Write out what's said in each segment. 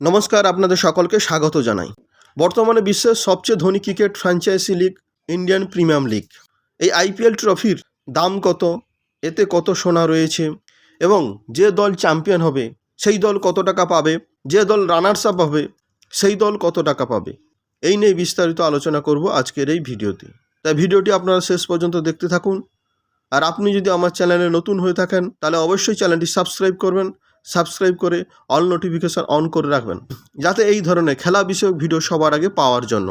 নমস্কার, আপনাদের সকলকে স্বাগত জানাই। বর্তমানে বিশ্বের সবচেয়ে ধনী cricket franchise league Indian premier league. এই আইপিএল ট্রফির দাম কত, এতে কত সোনা রয়েছে এবং যে দল চ্যাম্পিয়ন হবে সেই দল কত টাকা পাবে, যে দল রানার্স আপ হবে সেই দল কত টাকা পাবে, এই নিয়ে বিস্তারিত আলোচনা করব আজকের এই ভিডিওতে। তাই ভিডিওটি আপনারা শেষ পর্যন্ত দেখতে থাকুন। আর আপনি যদি আমার চ্যানেলে নতুন হয়ে থাকেন তাহলে অবশ্যই চ্যানেলটি সাবস্ক্রাইব করবেন, সাবস্ক্রাইব করে অল নোটিফিকেশান অন করে রাখবেন, যাতে এই ধরনের খেলা বিষয়ক ভিডিও সবার আগে পাওয়ার জন্য।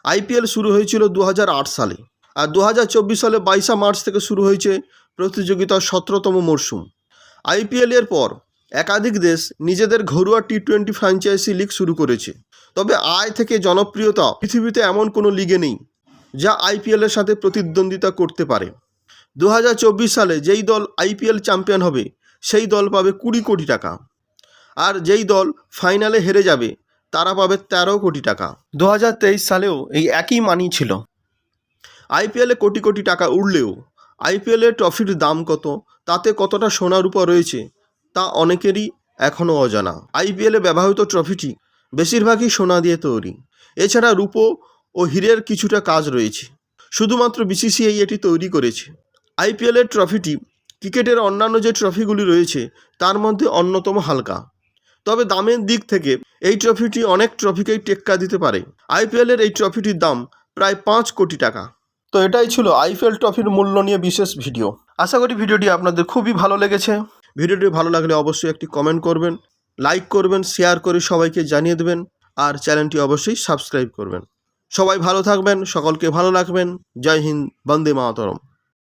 আইপিএল শুরু হয়েছিল 2008 সালে, আর 2024 সালে 22 মার্চ থেকে শুরু হয়েছে প্রতিযোগিতার 17তম মরশুম। আইপিএলের পর একাধিক দেশ নিজেদের ঘরোয়া টি-20 ফ্র্যাঞ্চাইজি লিগ শুরু করেছে। তবে আয় থেকে জনপ্রিয়তা পৃথিবীতে এমন কোনো লিগে নেই যা আইপিএলের সাথে প্রতিদ্বন্দ্বিতা করতে পারে। 2024 সালে যেই দল আইপিএল চ্যাম্পিয়ন হবে সেই দল পাবে 20 কোটি টাকা, আর যেই দল ফাইনালে হেরে যাবে তারা পাবে 13 কোটি টাকা। 2023 সালেও এই একই মানই ছিল। আইপিএলে কোটি কোটি টাকা উঠলেও আইপিএলের ট্রফির দাম কত, তাতে কতটা সোনার উপর রয়েছে তা অনেকেরই এখনও অজানা। আইপিএলে ব্যবহৃত ট্রফিটি বেশিরভাগই সোনা দিয়ে তৈরি, এছাড়া রূপো ও হীরের কিছুটা কাজ রয়েছে। শুধুমাত্র বিসিসিআই এটি তৈরি করেছে। আইপিএলের ট্রফিটি ক্রিকেটের অন্যান্য যে ট্রফিগুলি রয়েছে তার মধ্যে অন্যতম হালকা, তবে দামের দিক থেকে এই ট্রফিটি অনেক ট্রফিকেই টেক্কা দিতে পারে। আইপিএলের এই ট্রফিটির দাম প্রায় 5 কোটি টাকা। তো এটাই ছিল আইপিএল ট্রফির মূল্য নিয়ে বিশেষ ভিডিও। আশা করি ভিডিওটি আপনাদের খুবই ভালো লেগেছে। ভিডিওটি ভালো লাগলে অবশ্যই একটি কমেন্ট করবেন, লাইক করবেন, শেয়ার করে সবাইকে জানিয়ে দেবেন, আর চ্যানেলটি অবশ্যই সাবস্ক্রাইব করবেন। সবাই ভালো থাকবেন, সকলকে ভালো রাখবেন। জয় হিন্দ, বন্দে মাতরম।